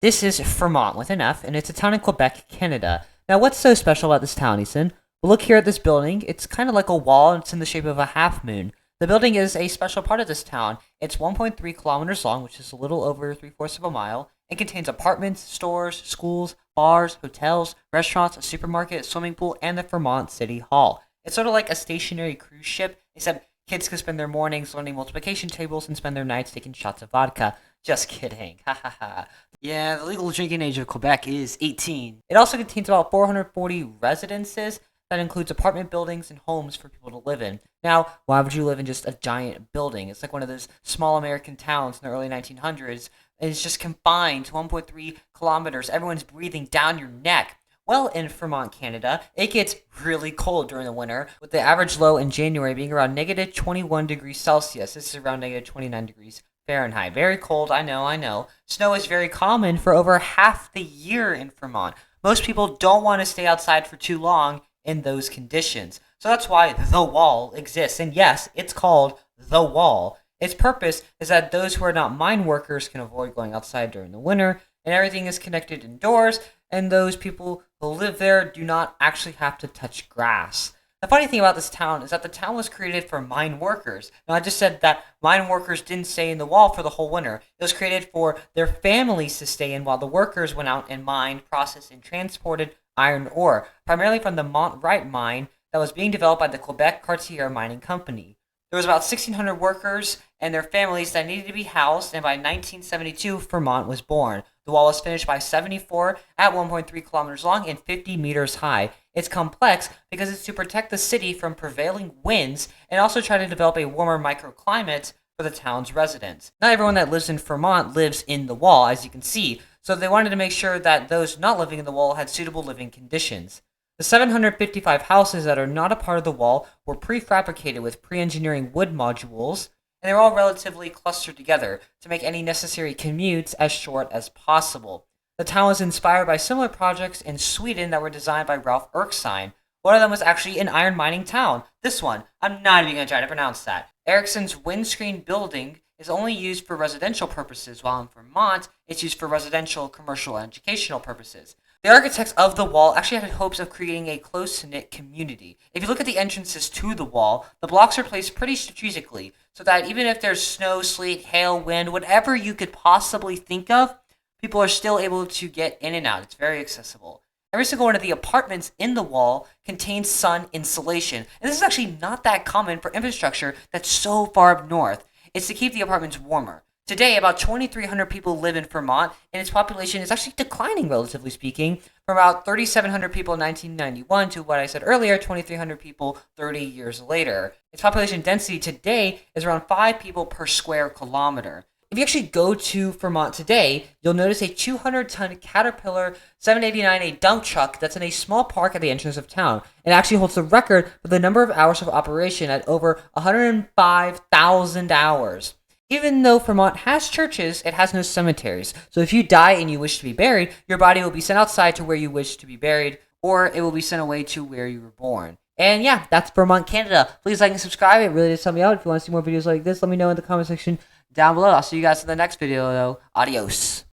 This is Fermont with an F, and it's a town in Quebec, Canada. Now, what's so special about this town, Eason? Well, look here at this building. It's kind of like a wall, and it's in the shape of a half moon. The building is a special part of this town. It's 1.3 kilometers long, which is a little over three-fourths of a mile. It contains apartments, stores, schools, bars, hotels, restaurants, a supermarket, swimming pool, and the Fermont City Hall. It's sort of like a stationary cruise ship, except kids can spend their mornings learning multiplication tables and spend their nights taking shots of vodka. Just kidding. Ha ha ha. Yeah, the legal drinking age of Quebec is 18. It also contains about 440 residences. That includes apartment buildings and homes for people to live in. Now, why would you live in just a giant building? It's like one of those small American towns in the early 1900s. It's just confined to 1.3 kilometers. Everyone's breathing down your neck. Well, in Fermont, Canada, it gets really cold during the winter, with the average low in January being around negative 21 degrees Celsius. This is around negative 29 degrees Fahrenheit. Very cold, I know, I know. Snow is very common for over half the year in Vermont. Most people don't want to stay outside for too long in those conditions. So that's why the wall exists. And yes, it's called the wall. Its purpose is that those who are not mine workers can avoid going outside during the winter, and everything is connected indoors, and those people who live there do not actually have to touch grass. The funny thing about this town is that the town was created for mine workers. Now, I just said that mine workers didn't stay in the wall for the whole winter. It was created for their families to stay in while the workers went out and mined, processed, and transported iron ore, primarily from the Mont mine that was being developed by the Quebec Cartier Mining Company. There was about 1,600 workers and their families that needed to be housed, and by 1972, Fermont was born. The wall was finished by 74 at 1.3 kilometers long and 50 meters high. It's complex because it's to protect the city from prevailing winds and also try to develop a warmer microclimate for the town's residents. Not everyone that lives in Fermont lives in the wall, as you can see, so they wanted to make sure that those not living in the wall had suitable living conditions. The 755 houses that are not a part of the wall were prefabricated with pre-engineering wood modules, and they're all relatively clustered together to make any necessary commutes as short as possible. The town was inspired by similar projects in Sweden that were designed by Ralph Erskine. One of them was actually an iron mining town. This one, I'm not even going to try to pronounce that. Ericsson's windscreen building is only used for residential purposes, while in Vermont, it's used for residential, commercial, and educational purposes. The architects of the wall actually had hopes of creating a close-knit community. If you look at the entrances to the wall, the blocks are placed pretty strategically, so that even if there's snow, sleet, hail, wind, whatever you could possibly think of, people are still able to get in and out. It's very accessible. Every single one of the apartments in the wall contains sun insulation. And this is actually not that common for infrastructure that's so far up north. It's to keep the apartments warmer. Today, about 2,300 people live in Vermont, and its population is actually declining, relatively speaking, from about 3,700 people in 1991 to what I said earlier, 2,300 people 30 years later. Its population density today is around 5 people per square kilometer. If you actually go to Vermont today, you'll notice a 200-ton Caterpillar 789A dump truck that's in a small park at the entrance of town. It actually holds the record for the number of hours of operation at over 105,000 hours. Even though Vermont has churches, it has no cemeteries. So if you die and you wish to be buried, your body will be sent outside to where you wish to be buried, or it will be sent away to where you were born. And yeah, that's Vermont, Canada. Please like and subscribe. It really does help me out. If you want to see more videos like this, let me know in the comment section down below. I'll see you guys in the next video, though. Adios.